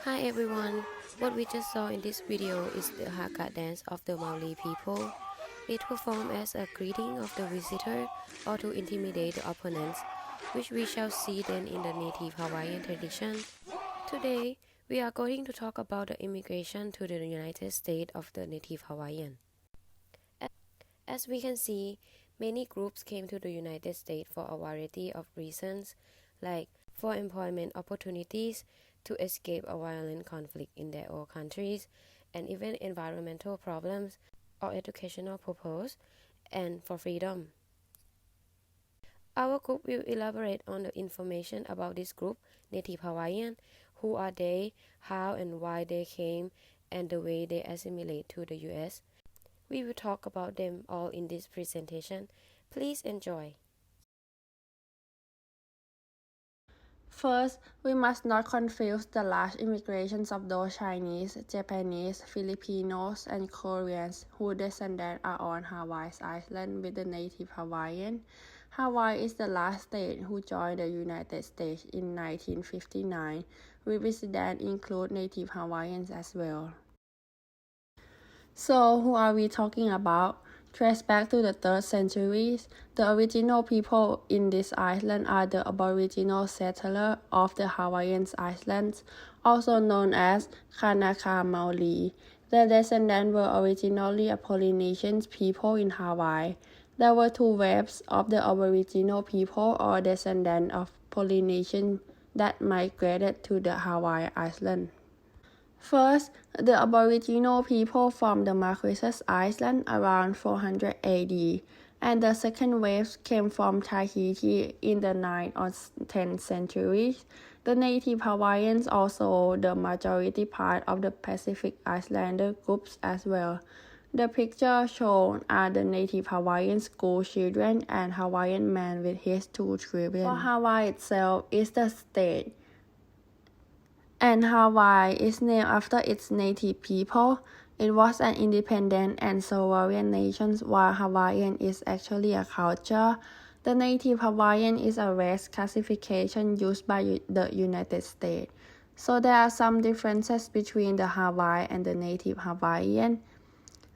Hi everyone, what we just saw in this video is the Haka dance of the Maori people. It performed as a greeting of the visitor or to intimidate the opponents, which we shall see then in the native Hawaiian tradition. Today, we are going to talk about the immigration to the United States of the native Hawaiian. As we can see, many groups came to the United States for a variety of reasons, like for employment opportunities, to escape a violent conflict in their own countries, and even environmental problems or educational purpose, and for freedom. Our group will elaborate on the information about this group, Native Hawaiian, who are they, how and why they came, and the way they assimilate to the US. We will talk about them all in this presentation. Please enjoy. First, we must not confuse the large immigrations of those Chinese, Japanese, Filipinos, and Koreans whose descendants are on Hawaii's island with the native Hawaiian. Hawaii is the last state who joined the United States in 1959, with residents include native Hawaiians as well. So, who are we talking about? Trace back to the 3rd century, the original people in this island are the Aboriginal settlers of the Hawaiian Islands, also known as Kanaka Maoli. Their descendants were originally a Polynesian people in Hawaii. There were two waves of the Aboriginal people or descendants of Polynesians that migrated to the Hawaii Island. First, the Aboriginal people from the Marquesas Island around 400 AD, and the second wave came from Tahiti in the 9th or 10th centuries. The native Hawaiians also the majority part of the Pacific Islander groups as well. The pictures shown are the native Hawaiian school children and Hawaiian man with his 2 children. For Hawaii itself is the state, and Hawaii is named after its native people. It was an independent and sovereign nation, while Hawaiian is actually a culture. The native Hawaiian is a race classification used by the United States. So there are some differences between the Hawaii and the native Hawaiian.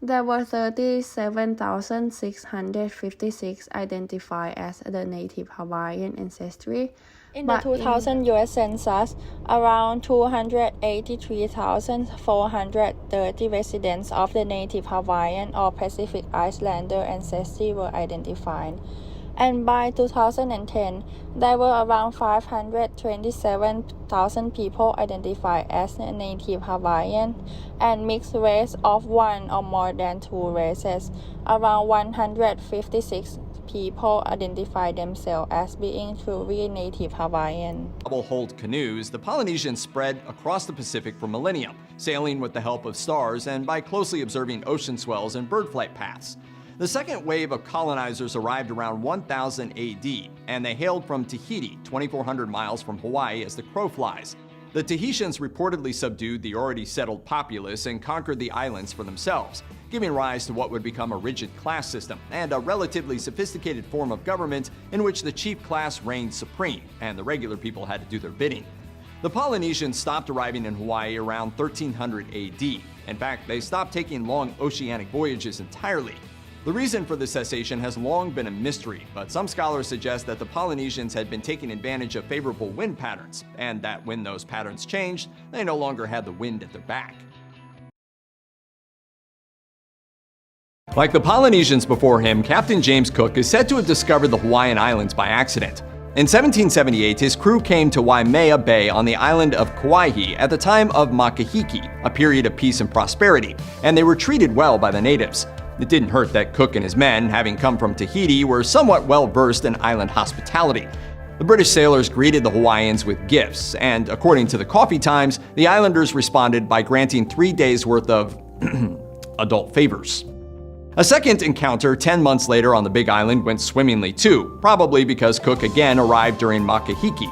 There were 37,656 identified as the native Hawaiian ancestry. In the 2000 US Census, around 283,430 residents of the native Hawaiian or Pacific Islander ancestry were identified. And by 2010, there were around 527,000 people identified as native Hawaiian and mixed race of one or more than 2 races. Around 156 people identify themselves as being truly native Hawaiian. Double-hulled canoes, the Polynesians spread across the Pacific for millennia, sailing with the help of stars and by closely observing ocean swells and bird flight paths. The second wave of colonizers arrived around 1000 AD, and they hailed from Tahiti, 2,400 miles from Hawaii as the crow flies. The Tahitians reportedly subdued the already settled populace and conquered the islands for themselves, giving rise to what would become a rigid class system and a relatively sophisticated form of government in which the chief class reigned supreme and the regular people had to do their bidding. The Polynesians stopped arriving in Hawaii around 1300 AD. In fact, they stopped taking long oceanic voyages entirely. The reason for the cessation has long been a mystery, but some scholars suggest that the Polynesians had been taking advantage of favorable wind patterns, and that when those patterns changed, they no longer had the wind at their back. Like the Polynesians before him, Captain James Cook is said to have discovered the Hawaiian Islands by accident. In 1778, his crew came to Waimea Bay on the island of Kauai at the time of Makahiki, a period of peace and prosperity, and they were treated well by the natives. It didn't hurt that Cook and his men, having come from Tahiti, were somewhat well-versed in island hospitality. The British sailors greeted the Hawaiians with gifts, and according to the Coffee Times, the islanders responded by granting 3 days' worth of adult favors. A second encounter 10 months later on the Big Island went swimmingly too, probably because Cook again arrived during Makahiki.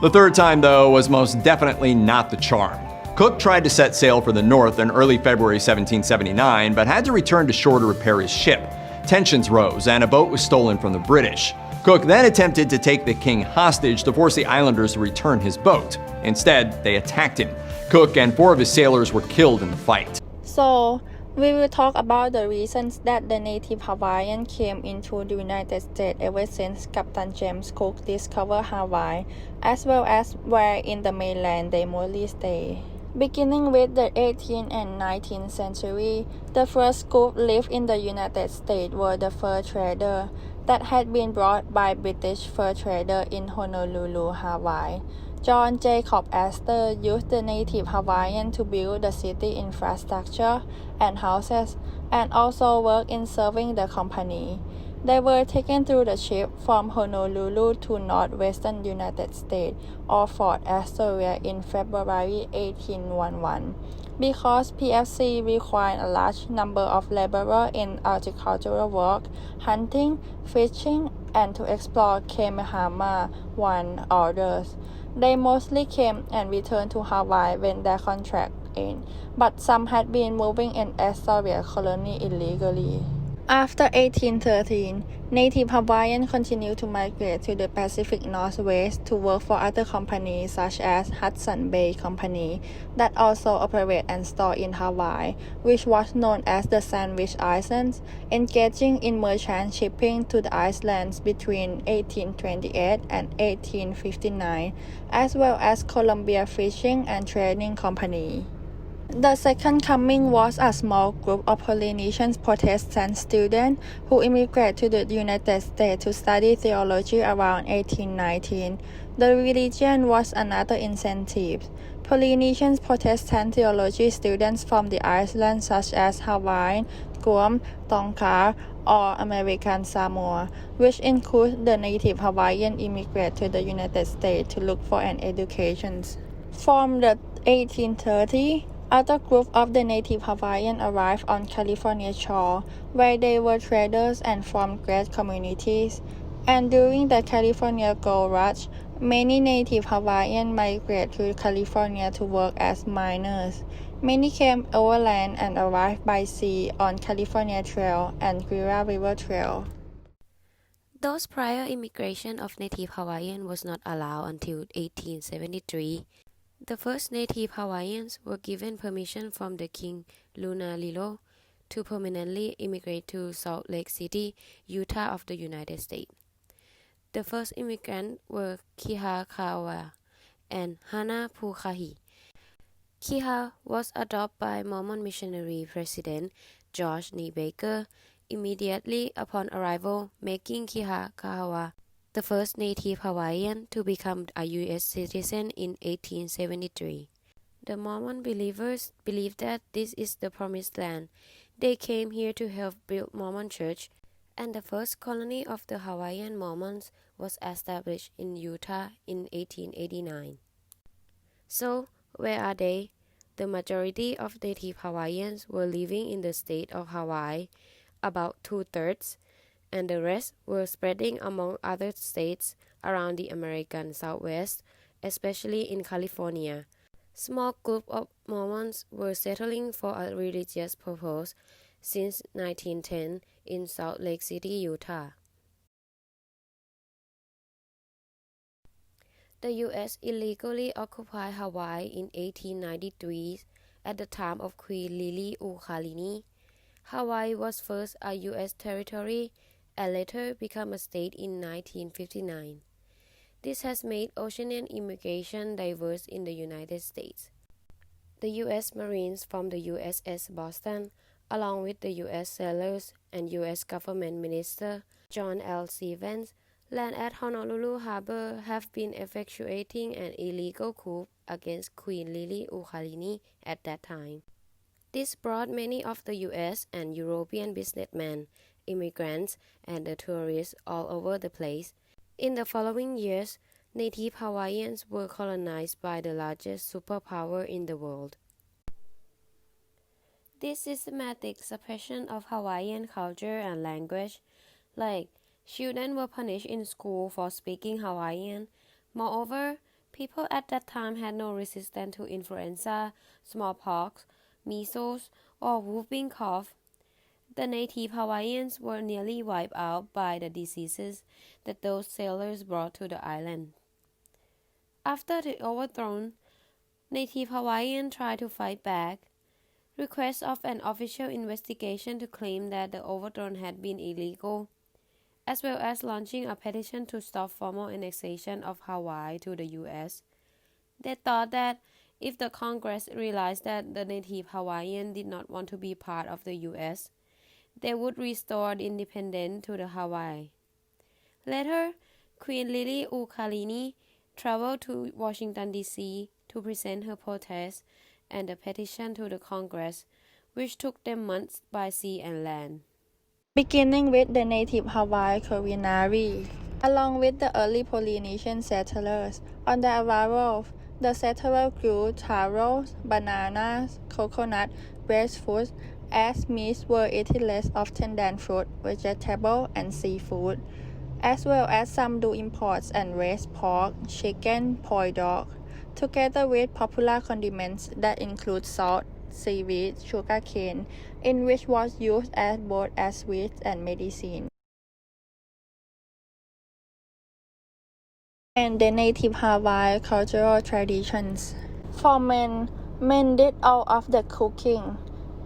The third time, though, was most definitely not the charm. Cook tried to set sail for the north in early February 1779, but had to return to shore to repair his ship. Tensions rose, and a boat was stolen from the British. Cook then attempted to take the king hostage to force the islanders to return his boat. Instead, they attacked him. Cook and 4 of his sailors were killed in the fight. So, we will talk about the reasons that the native Hawaiian came into the United States ever since Captain James Cook discovered Hawaii, as well as where in the mainland they mostly stay. Beginning with the 18th and 19th century, the first group lived in the United States were the fur traders that had been brought by British fur traders in Honolulu, Hawaii. John Jacob Astor used the native Hawaiian to build the city infrastructure and houses, and also worked in serving the company. They were taken through the ship from Honolulu to northwestern United States or Fort Astoria in February 1811. Because PFC required a large number of laborers in agricultural work, hunting, fishing, and to explore Kamehameha I orders. They mostly came and returned to Hawaii when their contract ended, but some had been moving in Astoria colony illegally. After 1813, native Hawaiians continued to migrate to the Pacific Northwest to work for other companies such as Hudson Bay Company that also operate and store in Hawaii, which was known as the Sandwich Islands, engaging in merchant shipping to the islands between 1828 and 1859, as well as Columbia Fishing and Trading Company. The Second Coming was a small group of Polynesian Protestant students who immigrated to the United States to study theology around 1819. The religion was another incentive. Polynesian Protestant theology students from the islands such as Hawaii, Guam, Tonga, or American Samoa, which includes the native Hawaiian immigrate to the United States to look for an education. From the 1830s, other groups of the native Hawaiian arrived on California shore, where they were traders and formed great communities. And during the California Gold Rush, many native Hawaiians migrated to California to work as miners. Many came overland and arrived by sea on California Trail and Gira River Trail. Those prior immigration of native Hawaiian was not allowed until 1873. The first native Hawaiians were given permission from the King Lunalilo to permanently immigrate to Salt Lake City, Utah of the United States. The first immigrants were Kiha Kawa and Hana Pukahi. Kiha was adopted by Mormon missionary President George Baker immediately upon arrival, making Kiha Kawa the first native Hawaiian to become a U.S. citizen in 1873. The Mormon believers believe that this is the promised land. They came here to help build Mormon church, and the first colony of the Hawaiian Mormons was established in Utah in 1889. So, where are they? The majority of native Hawaiians were living in the state of Hawaii, about 2/3, and the rest were spreading among other states around the American Southwest, especially in California. Small groups of Mormons were settling for a religious purpose since 1910 in Salt Lake City, Utah. The U.S. illegally occupied Hawaii in 1893 at the time of Queen Liliuokalani. Hawaii was first a U.S. territory and later became a state in 1959. This has made oceanian immigration diverse in the United States. The U.S. Marines from the USS Boston, along with the U.S. sailors and U.S. government minister John L. Stevens, land at Honolulu Harbor have been effectuating an illegal coup against Queen Liliuokalani at that time. This brought many of the U.S. and European businessmen, immigrants, and the tourists all over the place. In the following years, native Hawaiians were colonized by the largest superpower in the world. This systematic suppression of Hawaiian culture and language, like children were punished in school for speaking Hawaiian. Moreover, people at that time had no resistance to influenza, smallpox, measles, or whooping cough. The native Hawaiians were nearly wiped out by the diseases that those sailors brought to the island. After the overthrow, native Hawaiians tried to fight back. Requests of an official investigation to claim that the overthrow had been illegal, as well as launching a petition to stop formal annexation of Hawaii to the U.S. They thought that if the Congress realized that the native Hawaiian did not want to be part of the U.S., they would restore independence to the Hawaii. Later, Queen Lili Ukalini traveled to Washington, D.C. to present her protest and the petition to the Congress, which took them months by sea and land. Beginning with the native Hawaii culinary. Along with the early Polynesian settlers, on their arrival, the settlers grew taros, bananas, coconut, breadfruit, as meats were eaten less often than fruit, vegetable, and seafood, as well as some do imports and raise pork, chicken, pork dog, together with popular condiments that include salt, seaweed, sugarcane, in which was used as both as sweet and medicine. And the native Hawaii cultural traditions. For men did all of the cooking,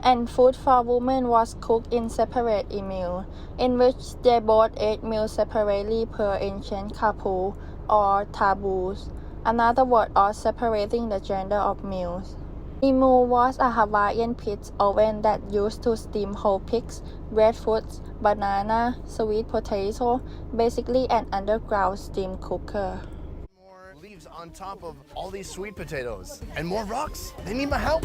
and food for women was cooked in separate meals, in which they both ate meals separately per ancient kapu or taboos, another word of separating the gender of meals. Imu was a Hawaiian pit oven that used to steam whole pigs, breadfruit, banana, sweet potato, basically an underground steam cooker. More leaves on top of all these sweet potatoes and more rocks. They need my help.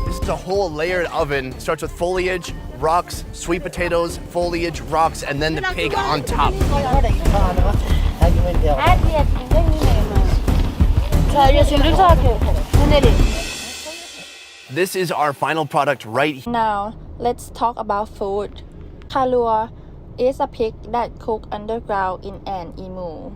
This is a whole layered oven. It starts with foliage, rocks, sweet potatoes, foliage, rocks, and then the pig on top. This is our final product right here. Now, let's talk about food. Kalua is a pig that cooked underground in an imu.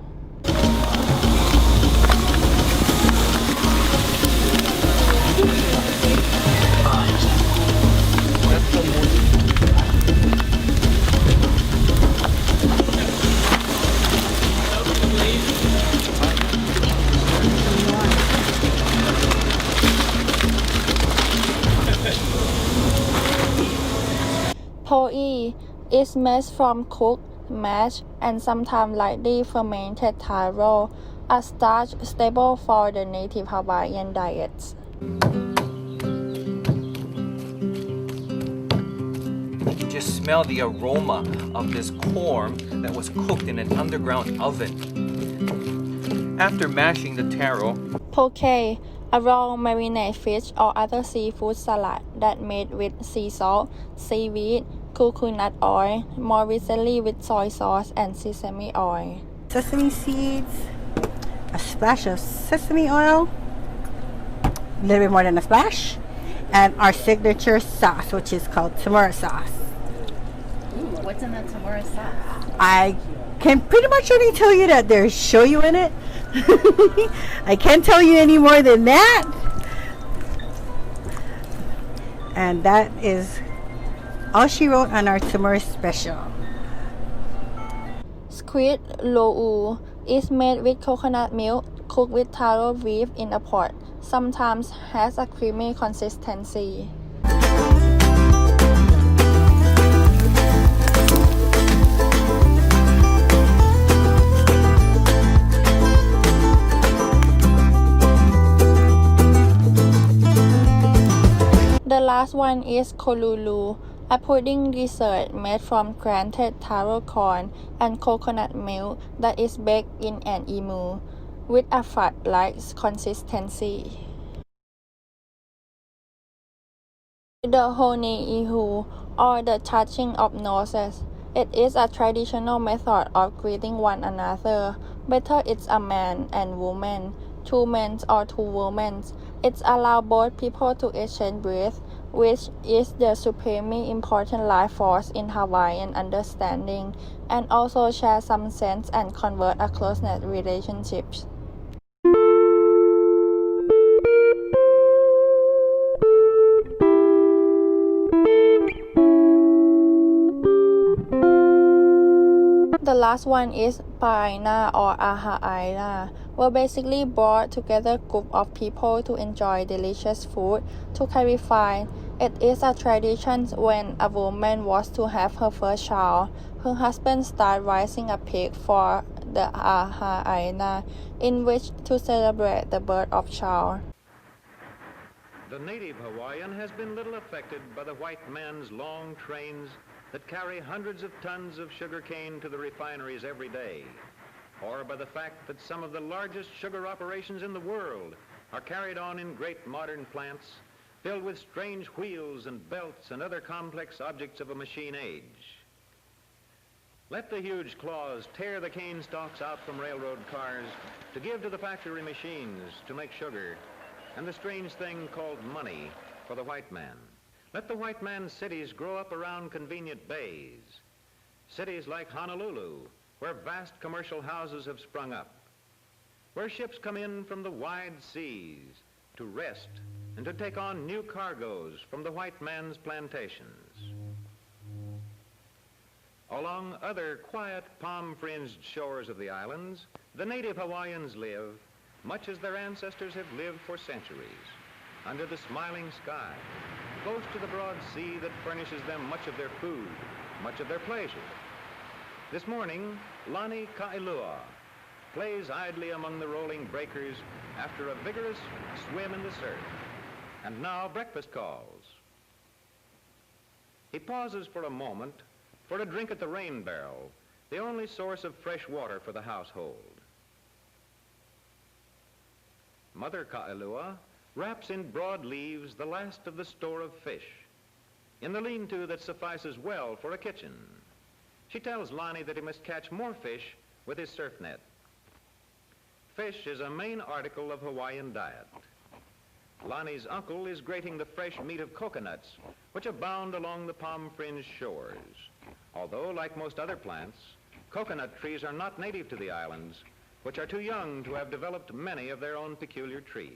Poe is made from cooked, mashed, and sometimes lightly fermented taro, a starch staple for the native Hawaiian diets. You can just smell the aroma of this corn that was cooked in an underground oven. After mashing the taro, Poke, a raw marinated fish or other seafood salad that made with sea salt, seaweed, coconut oil, more recently with soy sauce and sesame oil. Sesame seeds, a splash of sesame oil, a little bit more than a splash, and our signature sauce, which is called tamura sauce. Ooh, what's in the tamura sauce? I can pretty much only tell you that there's shoyu in it. I can't tell you any more than that. And that is all she wrote on our tamura special. Squid lo'u is made with coconut milk cooked with taro leaf in a pot, sometimes has a creamy consistency. The last one is kolulu, a pudding dessert made from grated taro corn and coconut milk that is baked in an imu with a fudge-like consistency. The hone ihu, or the touching of noses. It is a traditional method of greeting one another, whether it's a man and woman, two men or two women. It allows both people to exchange breath, which is the supremely important life force in Hawaiian understanding, and also share some sense and convert a close-knit relationships. last one is paina or hawaiian, were basically brought together group of people to enjoy delicious food. To clarify, it is a tradition when a woman was to have her first child, her husband started raising a pig for the hawaiian, in which to celebrate the birth of child. The native Hawaiian has been little affected by the white man's long trains that carry hundreds of tons of sugar cane to the refineries every day, or by the fact that some of the largest sugar operations in the world are carried on in great modern plants filled with strange wheels and belts and other complex objects of a machine age. Let the huge claws tear the cane stalks out from railroad cars to give to the factory machines to make sugar, and the strange thing called money for the white man. Let the white man's cities grow up around convenient bays. Cities like Honolulu, where vast commercial houses have sprung up, where ships come in from the wide seas to rest and to take on new cargoes from the white man's plantations. Along other quiet, palm-fringed shores of the islands, the native Hawaiians live much as their ancestors have lived for centuries, under the smiling sky, close to the broad sea that furnishes them much of their food, much of their pleasure. This morning, Lani Kailua plays idly among the rolling breakers after a vigorous swim in the surf. And now breakfast calls. He pauses for a moment for a drink at the rain barrel, the only source of fresh water for the household. Mother Kailua wraps in broad leaves the last of the store of fish in the lean-to that suffices well for a kitchen. She tells Lonnie that he must catch more fish with his surf net. Fish is a main article of Hawaiian diet. Lonnie's uncle is grating the fresh meat of coconuts, which abound along the palm-fringed shores. Although, like most other plants, coconut trees are not native to the islands, which are too young to have developed many of their own peculiar trees.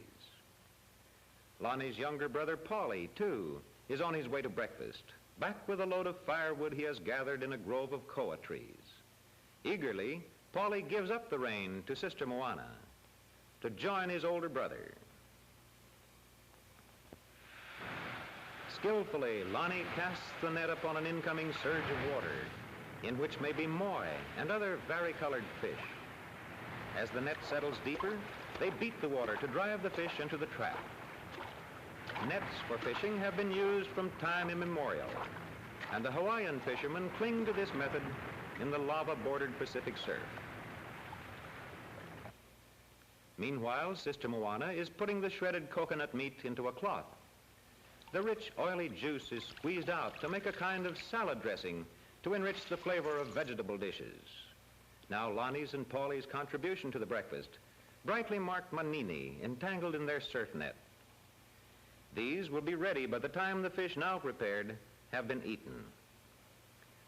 Lonnie's younger brother, Paulie, too, is on his way to breakfast, back with a load of firewood he has gathered in a grove of koa trees. Eagerly, Paulie gives up the rein to Sister Moana to join his older brother. Skillfully, Lonnie casts the net upon an incoming surge of water, in which may be moi and other varicolored fish. As the net settles deeper, they beat the water to drive the fish into the trap. Nets for fishing have been used from time immemorial, and the Hawaiian fishermen cling to this method in the lava-bordered Pacific surf. Meanwhile, Sister Moana is putting the shredded coconut meat into a cloth. The rich, oily juice is squeezed out to make a kind of salad dressing to enrich the flavor of vegetable dishes. Now Lonnie's and Paulie's contribution to the breakfast brightly marked manini entangled in their surf net. These will be ready by the time the fish now prepared have been eaten.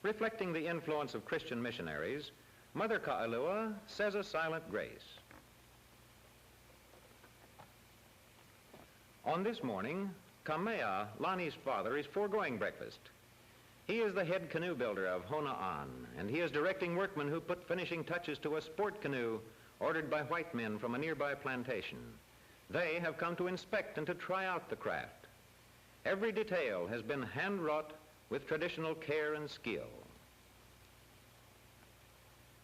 Reflecting the influence of Christian missionaries, Mother Kailua says a silent grace. On this morning, Kamea, Lonnie's father, is foregoing breakfast. He is the head canoe builder of Hona'an, and he is directing workmen who put finishing touches to a sport canoe ordered by white men from a nearby plantation. They have come to inspect and to try out the craft. Every detail has been hand-wrought with traditional care and skill.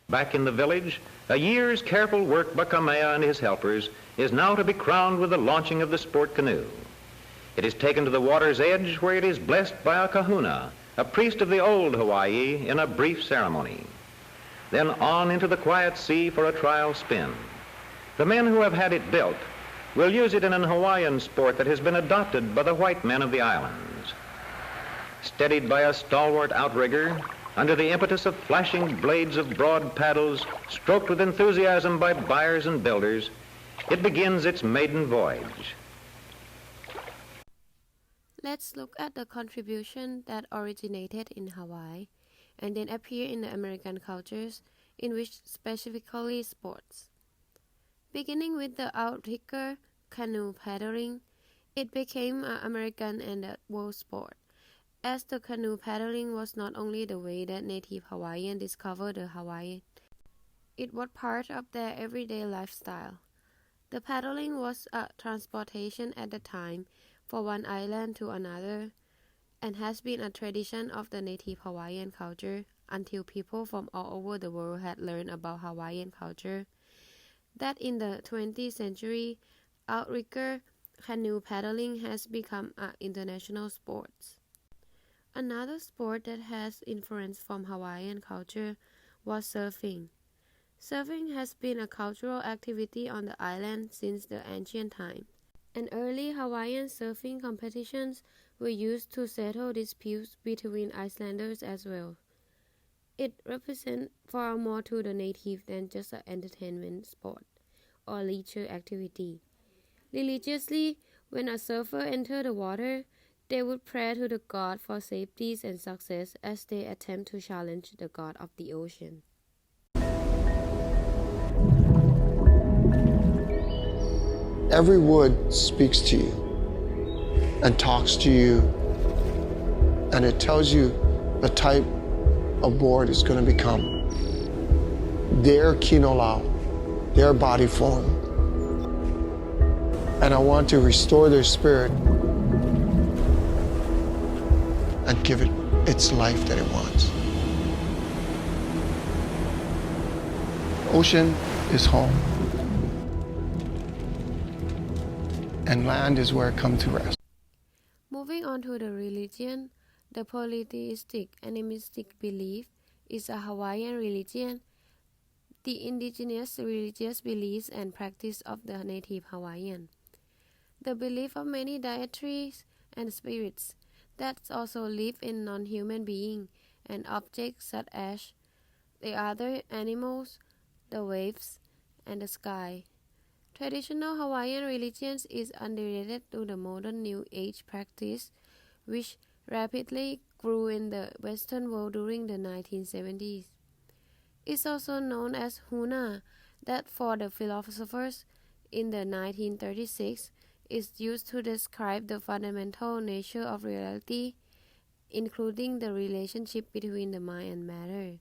Back in the village, a year's careful work by Kamea and his helpers is now to be crowned with the launching of the sport canoe. It is taken to the water's edge where it is blessed by a kahuna, a priest of the old Hawaii, in a brief ceremony. Then on into the quiet sea for a trial spin. The men who have had it built will use it in an Hawaiian sport that has been adopted by the white men of the islands. Steadied by a stalwart outrigger, under the impetus of flashing blades of broad paddles, stroked with enthusiasm by buyers and builders, it begins its maiden voyage. Let's look at the contribution that originated in Hawaii and then appear in the American cultures, in which specifically sports. Beginning with the outrigger canoe paddling, it became an American and a world sport, as the canoe paddling was not only the way that native Hawaiians discovered the Hawaii, It was part of their everyday lifestyle. The paddling was a transportation at the time for one island to another, and has been a tradition of the native Hawaiian culture until people from all over the world had learned about Hawaiian culture. That in the 20th century, outrigger canoe paddling has become an international sport. Another sport that has influence from Hawaiian culture was surfing. Surfing has been a cultural activity on the island since the ancient times, and early Hawaiian surfing competitions were used to settle disputes between Icelanders as well. It represents far more to the native than just an entertainment sport or leisure activity. Religiously, when a surfer entered the water, they would pray to the god for safety and success as they attempt to challenge the god of the ocean. Every wood speaks to you and talks to you, and it tells you the type of board is going to become, their kinolau, their body form. And I want to restore their spirit and give it its life that it wants. Ocean is home, and land is where it comes to rest. Moving on to the religion, the polytheistic animistic belief is a Hawaiian religion, the indigenous religious beliefs and practice of the native Hawaiian. The belief of many deities and spirits that also live in non-human beings and objects such as the other animals, the waves, and the sky. Traditional Hawaiian religions is unrelated to the modern New Age practice, which rapidly grew in the Western world during the 1970s. It's also known as Huna, that for the philosophers in the 1936 is used to describe the fundamental nature of reality, including the relationship between the mind and matter.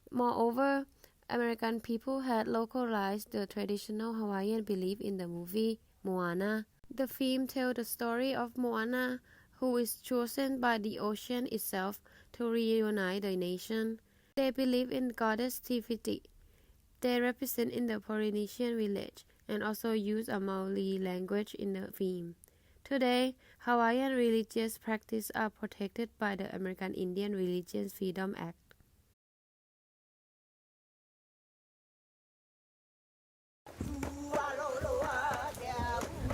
Moreover, American people had localized the traditional Hawaiian belief in the movie Moana. The film tells the story of Moana, who is chosen by the ocean itself to reunite the nation. They believe in goddess Tifiti. They represent in the Polynesian village and also use a Maoli language in the film. Today, Hawaiian religious practices are protected by the American Indian Religious Freedom Act.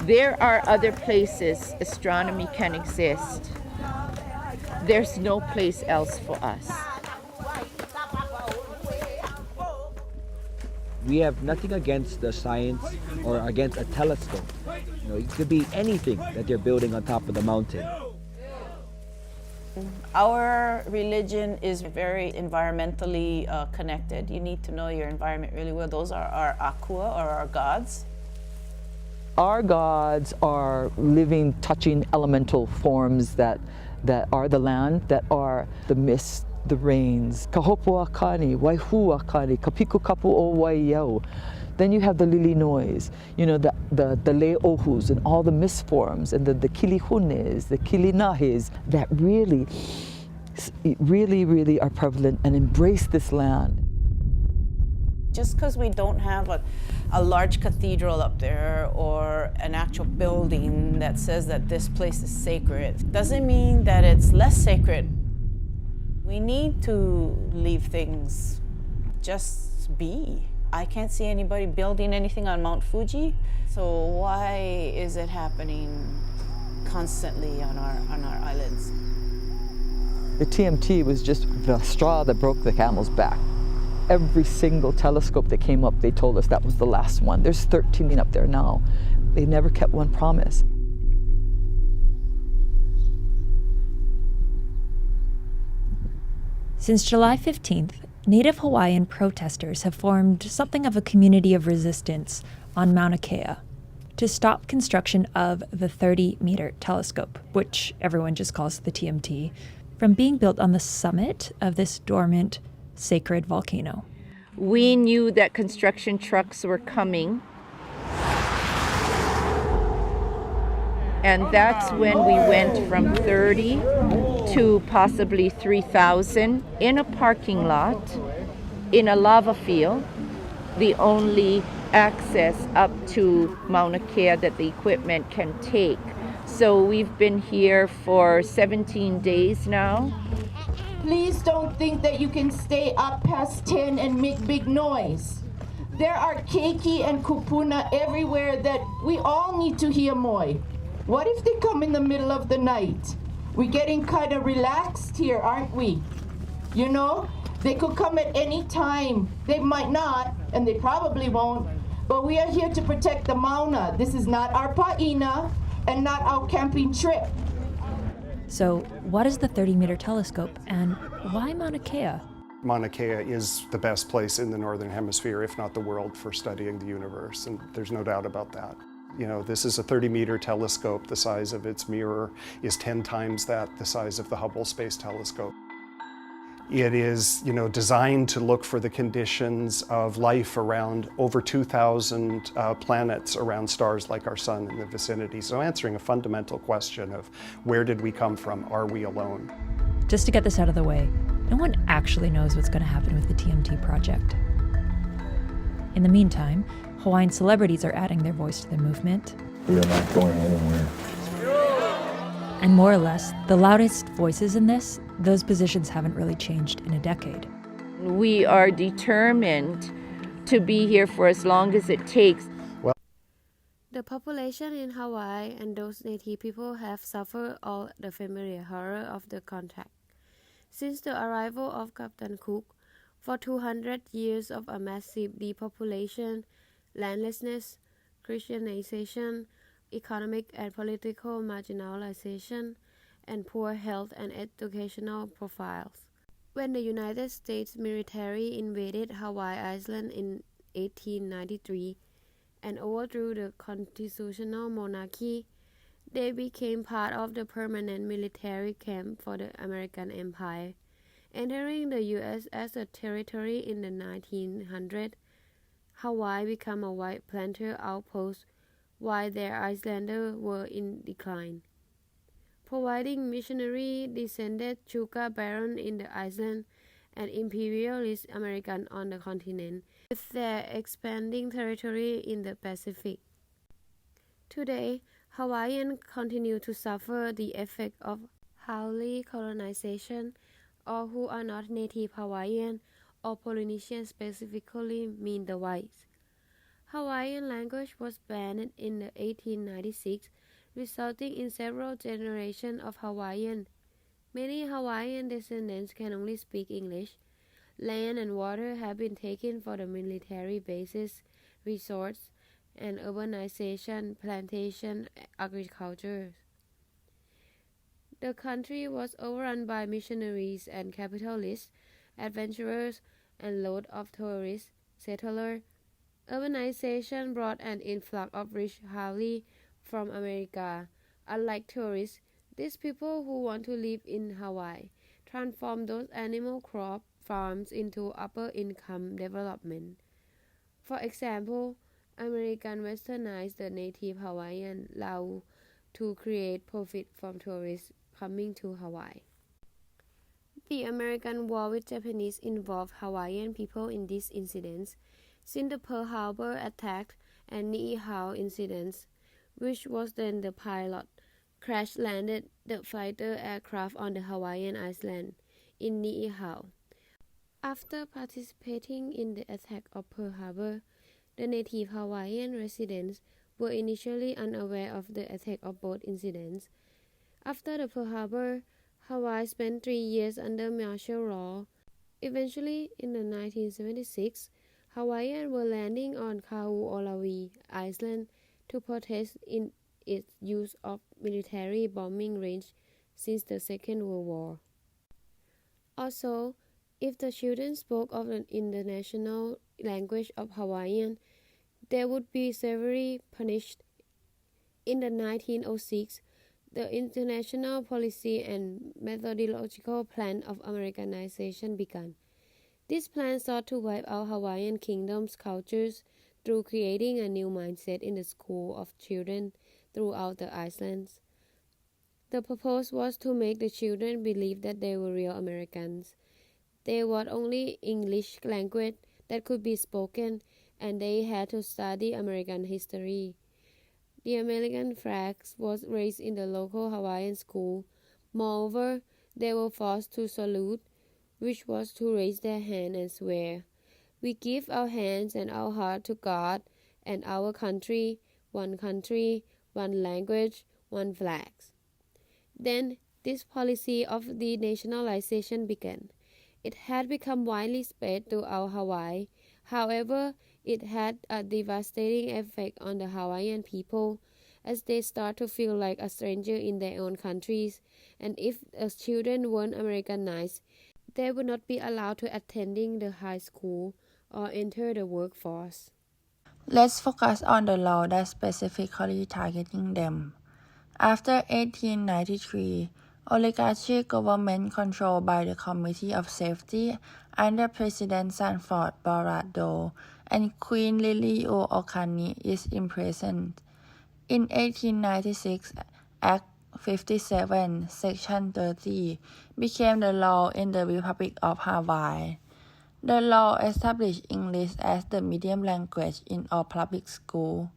There are other places astronomy can exist. There's no place else for us. We have nothing against the science or against a telescope. It could be anything that they're building on top of the mountain. Our religion is very environmentally connected. You need to know your environment really well. Those are our akua, or our gods. Our gods are living, touching elemental forms that are the land, that are the mist, the rains. Kahopo akani, waihu akani, kapiku kapu o waiyau. Then you have the lili noise, the le ohus and all the mist forms, and the kilihunes, the kilinahis that really are prevalent and embrace this land. Just because we don't have a large cathedral up there or an actual building that says that this place is sacred doesn't mean that it's less sacred. We need to leave things just be. I can't see anybody building anything on Mount Fuji, so why is it happening constantly on our islands? The TMT was just the straw that broke the camel's back. Every single telescope that came up, they told us that was the last one. There's 13 up there now. They never kept one promise. Since July 15th, Native Hawaiian protesters have formed something of a community of resistance on Mauna Kea to stop construction of the 30-meter telescope, which everyone just calls the TMT, from being built on the summit of this dormant, sacred volcano. We knew that construction trucks were coming. And that's when we went from 30 to possibly 3,000 in a parking lot, in a lava field, the only access up to Mauna Kea that the equipment can take. So we've been here for 17 days now. Please don't think that you can stay up past 10 and make big noise. There are keiki and kupuna everywhere that we all need to hear moi. What if they come in the middle of the night? We're getting kind of relaxed here, aren't we? You know, they could come at any time. They might not, and they probably won't, but we are here to protect the Mauna. This is not our pa'ina and not our camping trip. So, what is the 30-meter telescope, and why Mauna Kea? Mauna Kea is the best place in the Northern Hemisphere, if not the world, for studying the universe, and there's no doubt about that. You know, this is a 30-meter telescope. The size of its mirror is 10 times the size of the Hubble Space Telescope. It is, you know, designed to look for the conditions of life around over 2,000 planets around stars like our sun in the vicinity. So answering a fundamental question of where did we come from? Are we alone? Just to get this out of the way, no one actually knows what's going to happen with the TMT project. In the meantime, Hawaiian celebrities are adding their voice to the movement. We are not going anywhere. And more or less, the loudest voices in this, those positions haven't really changed in a decade. We are determined to be here for as long as it takes. The population in Hawaii and those native people have suffered all the familiar horror of the contact. Since the arrival of Captain Cook, for 200 years of a massive depopulation, landlessness, Christianization, economic and political marginalization, and poor health and educational profiles. When the United States military invaded Hawaii Island in 1893 and overthrew the constitutional monarchy, they became part of the permanent military camp for the American Empire. Entering the U.S. as a territory in the 1900s, Hawaii became a white planter outpost while their Islanders were in decline. Providing missionary descended sugar baron in the island and imperialist American on the continent, with their expanding territory in the Pacific. Today, Hawaiians continue to suffer the effect of Haole colonization, or who are not native Hawaiian or Polynesian specifically mean the whites. Hawaiian language was banned in 1896, resulting in several generations of Hawaiian. Many Hawaiian descendants can only speak English. Land and water have been taken for the military bases, resorts, and urbanization, plantation, agriculture. The country was overrun by missionaries and capitalists, adventurers, and loads of tourist settlers. Urbanization brought an influx of rich haole from America. Unlike tourists, these people who want to live in Hawaii transform those animal crop farms into upper-income development. For example, Americans westernized the native Hawaiian Lau to create profit from tourists coming to Hawaii. The American war with Japanese involved Hawaiian people in these incidents. Since the Pearl Harbor attack and Niihau incidents, which was then the pilot, crash-landed the fighter aircraft on the Hawaiian island in Niihau. After participating in the attack of Pearl Harbor, the native Hawaiian residents were initially unaware of the attack of both incidents. After the Pearl Harbor, Hawaii spent 3 years under martial law. Eventually, in 1976, Hawaiians were landing on Kauolawi Island to protest in its use of military bombing range since the Second World War. Also, if the children spoke of the international language of Hawaiian, they would be severely punished. In 1906, the international policy and methodological plan of Americanization began. This plan sought to wipe out Hawaiian kingdom's cultures through creating a new mindset in the school of children throughout the islands. The purpose was to make the children believe that they were real Americans. There was only English language that could be spoken, and they had to study American history. The American flag was raised in the local Hawaiian school. Moreover, they were forced to salute, which was to raise their hand and swear, "We give our hands and our heart to God and our country, one language, one flag." Then this policy of denationalization began. It had become widely spread throughout Hawaii. However, it had a devastating effect on the Hawaiian people as they start to feel like a stranger in their own countries, and if the children weren't Americanized, they would not be allowed to attending the high school or enter the workforce. Let's focus on the law that specifically targeting them. After 1893, oligarchy government controlled by the Committee of Safety under President Sanford Barado and Queen Liliuokalani is imprisoned. In 1896, Act 57, Section 30 became the law in the Republic of Hawaii. The law established English as the medium language in all public schools.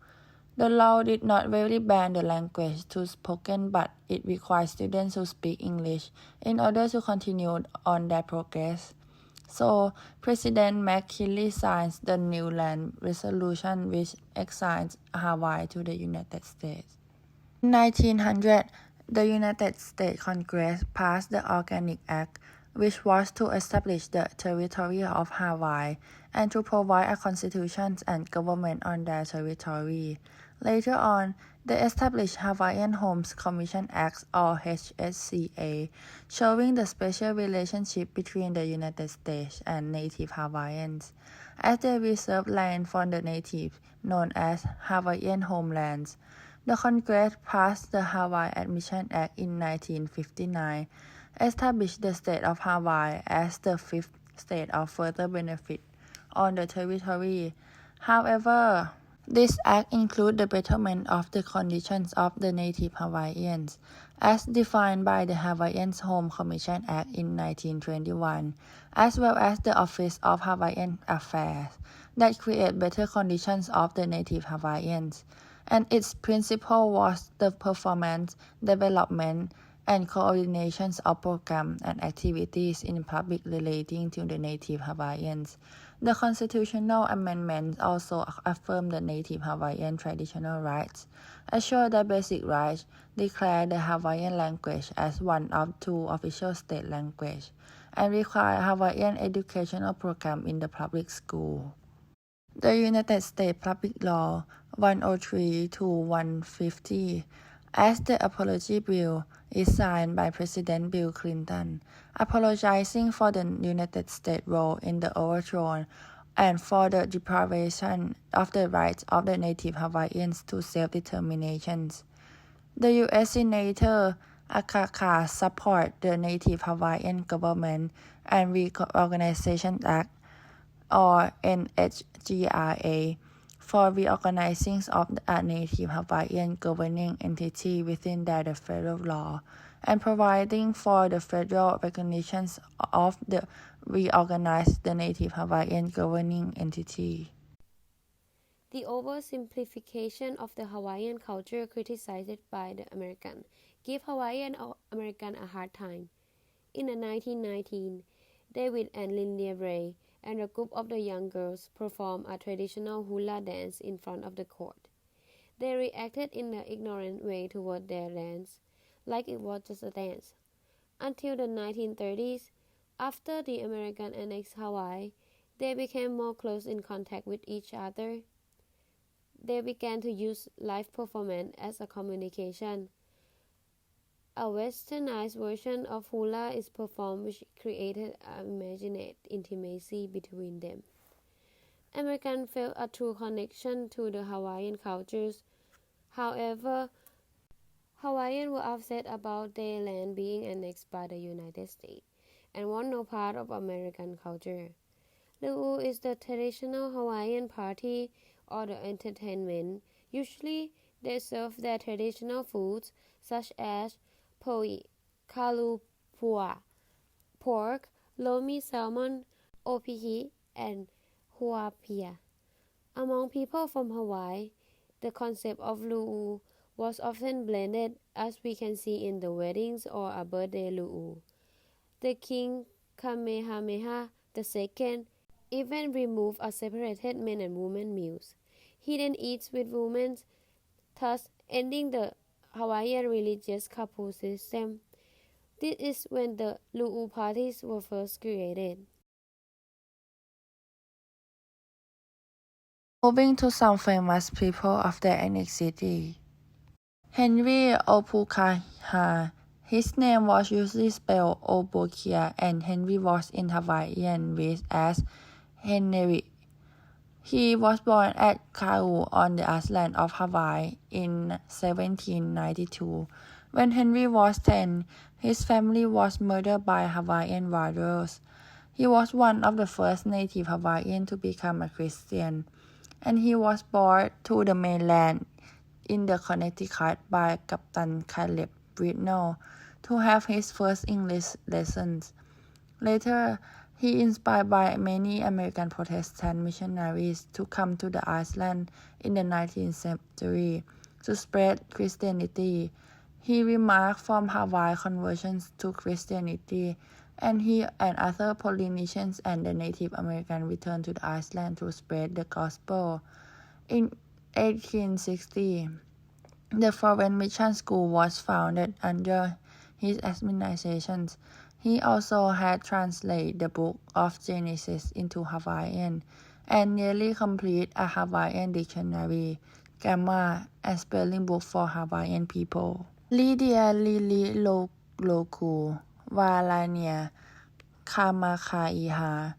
The law did not really ban the language to spoken, but it required students to speak English in order to continue on their progress. So, President McKinley signs the New Land Resolution, which exiled Hawaii to the United States. In 1900, the United States Congress passed the Organic Act, which was to establish the territory of Hawaii and to provide a constitution and government on their territory. Later on, they established Hawaiian Homes Commission Act or HSCA, showing the special relationship between the United States and Native Hawaiians, as they reserved land for the natives, known as Hawaiian homelands. The Congress passed the Hawaii Admission Act in 1959, established the state of Hawaii as the fifth state of further benefit on the territory. However, this act includes the betterment of the conditions of the native Hawaiians, as defined by the Hawaiian Home Commission Act in 1921, as well as the Office of Hawaiian Affairs, that create better conditions of the native Hawaiians, and its principle was the performance, development, and coordination of programs and activities in public relating to the native Hawaiians. The constitutional amendments also affirm the native Hawaiian traditional rights, assure their basic rights, declare the Hawaiian language as one of two official state languages, and require Hawaiian educational program in the public school. The United States Public Law 103 to 150, as the Apology Bill, is signed by President Bill Clinton, apologizing for the United States' role in the overthrow and for the deprivation of the rights of the native Hawaiians to self-determination. The U.S. Senator Akaka support the Native Hawaiian Government and Reorganization Act, or NHGRA, for reorganizing of a Native Hawaiian governing entity within the federal law, and providing for the federal recognition of the reorganized the Native Hawaiian governing entity. The oversimplification of the Hawaiian culture criticized by the American gave Hawaiian American a hard time. In the 1919, David and Linda Ray and a group of the young girls performed a traditional hula dance in front of the court. They reacted in an ignorant way toward their dance, like it was just a dance. Until the 1930s, after the American annexed Hawaii, they became more close in contact with each other. They began to use live performance as a communication. A westernized version of hula is performed, which created an imagined intimacy between them. Americans felt a true connection to the Hawaiian cultures. However, Hawaiians were upset about their land being annexed by the United States and want no part of American culture. Lu'u is the traditional Hawaiian party or the entertainment. Usually, they serve their traditional foods such as poi, kalupua, pork, lomi salmon, opihi, and huapia. Among people from Hawaii, the concept of lu'u was often blended, as we can see in the weddings or a birthday lu'u. The king Kamehameha II even removed a separated men and women meals. He then eats with women, thus ending the Hawaiian religious couple system. This is when the lu'u parties were first created. Moving to some famous people of the ethnic city. Henry Opukaha. His name was usually spelled Obukia, and Henry was in Hawaiian with as Henry. He was born at Kau on the island of Hawaii in 1792. When Henry was 10, his family was murdered by Hawaiian raiders. He was one of the first native Hawaiians to become a Christian, and he was brought to the mainland in the Connecticut by Captain Caleb Britnell to have his first English lessons. Later, he inspired by many American Protestant missionaries to come to the island in the 19th century to spread Christianity. He remarked from Hawaii conversions to Christianity, and he and other Polynesians and the Native Americans returned to the island to spread the gospel. In 1860, the Foreign Mission School was founded under his administration. He also had translated the book of Genesis into Hawaiian and nearly complete a Hawaiian dictionary, grammar, and spelling book for Hawaiian people. Lydia Lili Loku Walania Kamakaiha.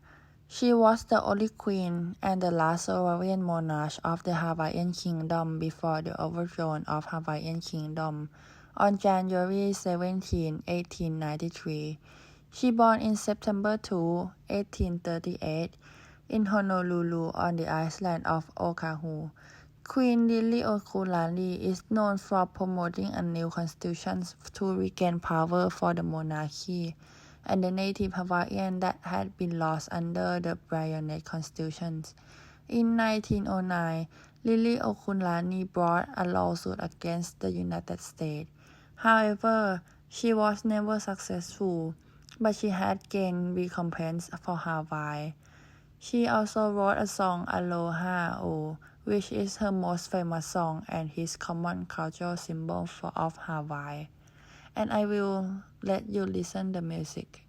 She was the only queen and the last sovereign monarch of the Hawaiian Kingdom before the overthrow of Hawaiian Kingdom on January 17, 1893. She born in September 2, 1838, in Honolulu on the island of Oahu. Queen Liliuokalani is known for promoting a new constitution to regain power for the monarchy and the native Hawaiian that had been lost under the Bayonet constitutions. In 1909, Liliuokalani brought a lawsuit against the United States. However, she was never successful, but she had gained recompense for Hawaii. She also wrote a song Aloha O, which is her most famous song and his common cultural symbol of Hawaii. And I will let you listen the music.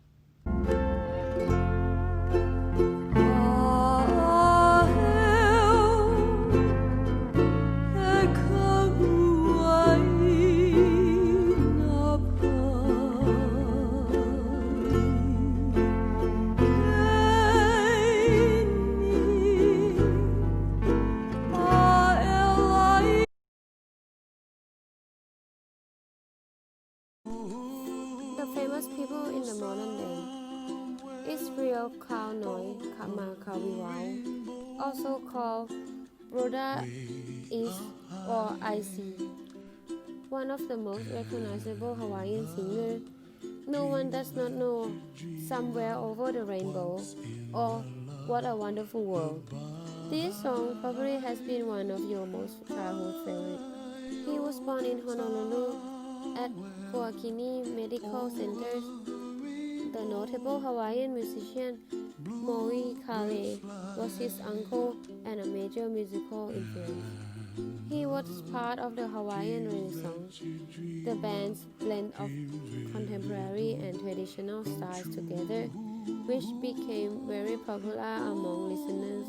The famous people in the modern day is Rio Kaunoi Kamakawiwao, also called Broda Is or IC, one of the most recognizable Hawaiian singers. No one does not know Somewhere Over the Rainbow or What a Wonderful World. This song probably has been one of your most childhood favorites. He was born in Honolulu at Kuakini Medical Centers. The notable Hawaiian musician Moe Kale was his uncle and a major musical influence. He was part of the Hawaiian Renaissance. The band's blend of contemporary and traditional styles together, which became very popular among listeners.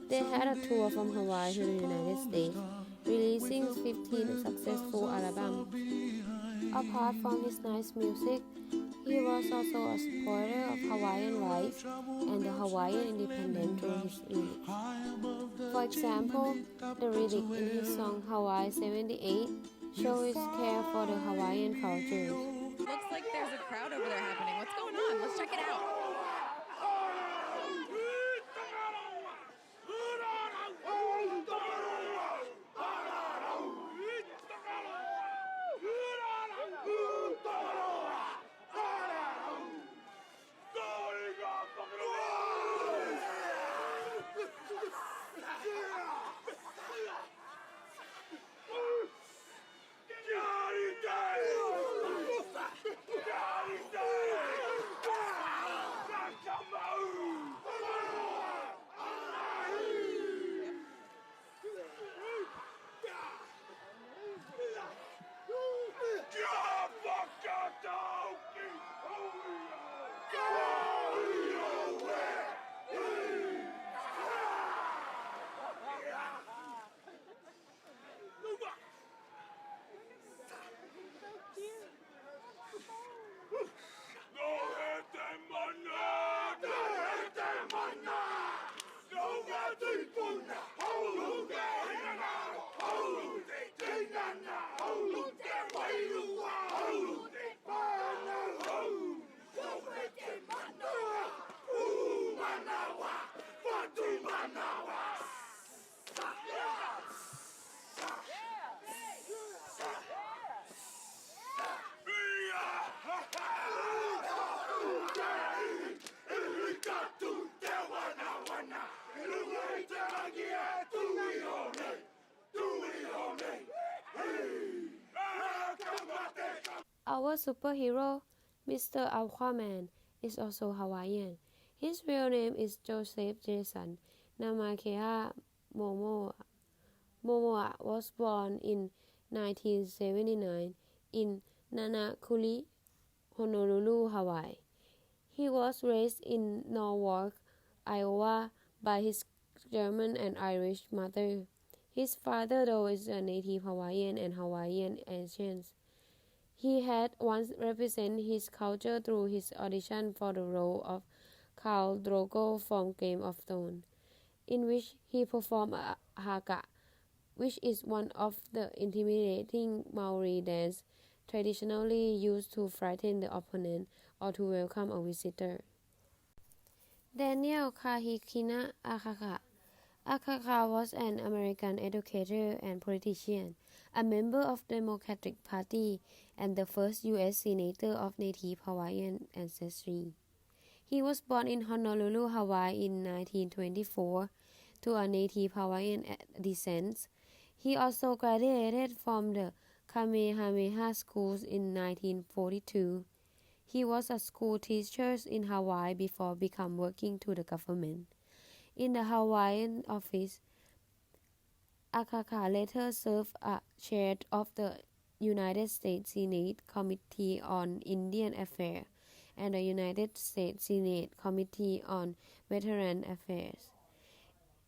They had a tour from Hawaii to the United States, releasing 15 successful albums. Apart from his nice music, he was also a supporter of Hawaiian rights and the Hawaiian independence through his lyrics. For example, the lyric in his song Hawaii 78 show his care for the Hawaiian culture. Looks like there's a crowd over there happening. What's going on? Let's check it out. superhero, Mr. Aquaman, is also Hawaiian. His real name is Joseph Jason Namakea Momoa. Momoa was born in 1979 in Nanakuli, Honolulu, Hawaii. He was raised in Norwalk, Iowa by his German and Irish mother. His father, though, is a native Hawaiian and Hawaiian Asian. He had once represented his culture through his audition for the role of Khal Drogo from Game of Thrones, in which he performed a haka, which is one of the intimidating Maori dance traditionally used to frighten the opponent or to welcome a visitor. Daniel Kahikina Akaka. Akaka was an American educator and politician, a member of the Democratic Party, and the first U.S. Senator of Native Hawaiian ancestry. He was born in Honolulu, Hawaii in 1924 to a Native Hawaiian descent. He also graduated from the Kamehameha Schools in 1942. He was a school teacher in Hawaii before becoming working to the government. In the Hawaiian office, Akaka later served as chair of the United States Senate Committee on Indian Affairs and the United States Senate Committee on Veteran Affairs.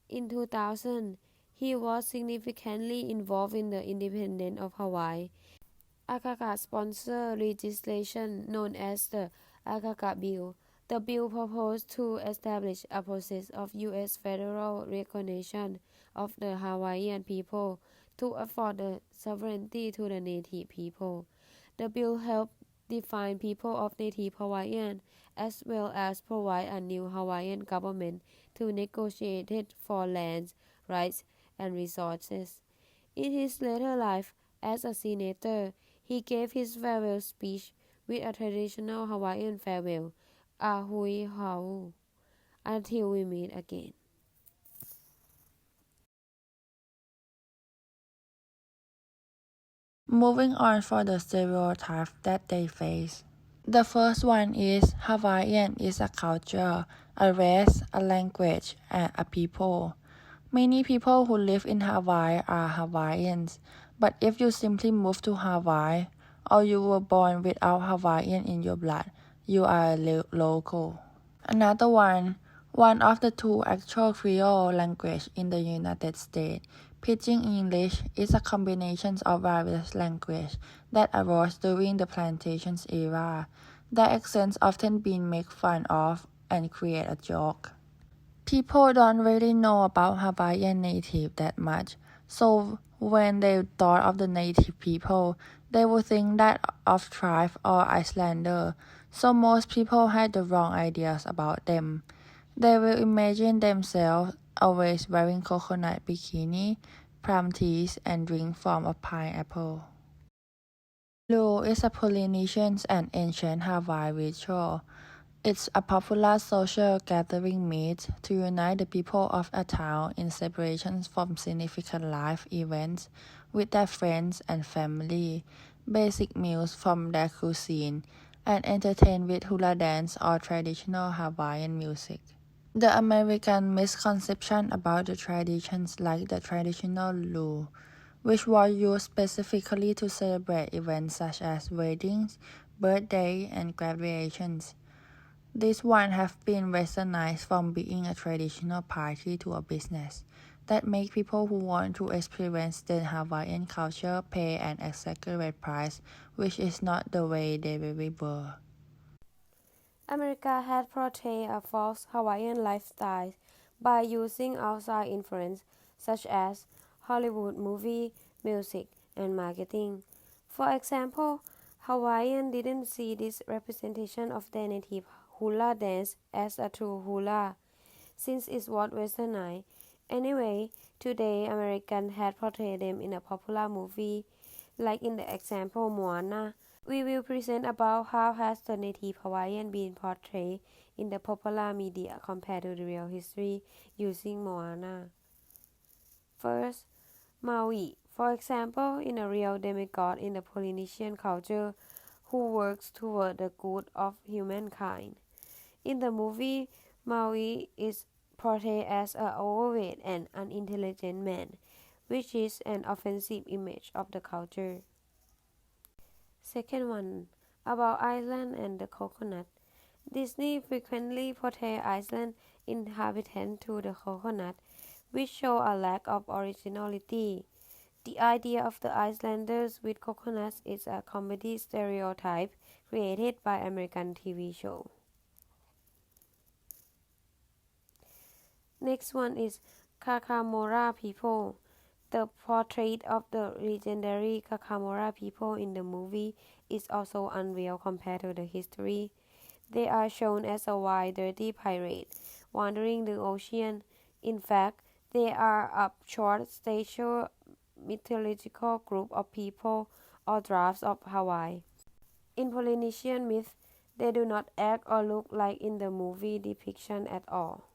In 2000, he was significantly involved in the independence of Hawaii. Akaka sponsored legislation known as the Akaka Bill. The bill proposed to establish a process of U.S. federal recognition of the Hawaiian people to afford the sovereignty to the native people. The bill helped define people of Native Hawaiian as well as provide a new Hawaiian government to negotiate for lands, rights, and resources. In his later life as a senator, he gave his farewell speech with a traditional Hawaiian farewell, a hui hau, until we meet again. Moving on for the stereotypes that they face. The first one is Hawaiian is a culture, a race, a language, and a people. Many people who live in Hawaii are Hawaiians, but if you simply move to Hawaii or you were born without Hawaiian in your blood, you are a local. Another one of the two actual Creole languages in the United States, Pidgin English, is a combination of various languages that arose during the plantations era. Their accents often been made fun of and create a joke. People don't really know about Hawaiian native that much, so when they thought of the native people, they would think that of tribe or Islander, so most people had the wrong ideas about them. They will imagine themselves always wearing coconut bikini, palm teas, and drink from a pineapple. Lu is a Polynesian and ancient Hawaii ritual. It's a popular social gathering meet to unite the people of a town in celebrations from significant life events with their friends and family, basic meals from their cuisine, and entertain with hula dance or traditional Hawaiian music. The American misconception about the traditions like the traditional lu, which was used specifically to celebrate events such as weddings, birthdays, and graduations. These ones have been westernized from being a traditional party to a business that make people who want to experience the Hawaiian culture pay an exaggerated price, which is not the way they really were. America had portrayed a false Hawaiian lifestyle by using outside influence such as Hollywood movie, music, and marketing. For example, Hawaiians didn't see this representation of their native hula dance as a true hula, since it was westernized. Anyway, today Americans had portrayed them in a popular movie, like in the example Moana. We will present about how has the native Hawaiian been portrayed in the popular media compared to the real history using Moana. First, Maui. For example, in a real demigod in the Polynesian culture, who works toward the good of humankind. In the movie, Maui is portrayed as an overweight and unintelligent man, which is an offensive image of the culture. Second one, about Iceland and the coconut. Disney frequently portrays Iceland inhabitant to the coconut, which show a lack of originality. The idea of the Icelanders with coconuts is a comedy stereotype created by American TV show. Next one is Kakamora people. The portrait of the legendary Kakamora people in the movie is also unreal compared to the history. They are shown as a wild, dirty pirate wandering the ocean. In fact, they are a short stature mythological group of people or dwarfs of Hawaii. In Polynesian myth, they do not act or look like in the movie depiction at all.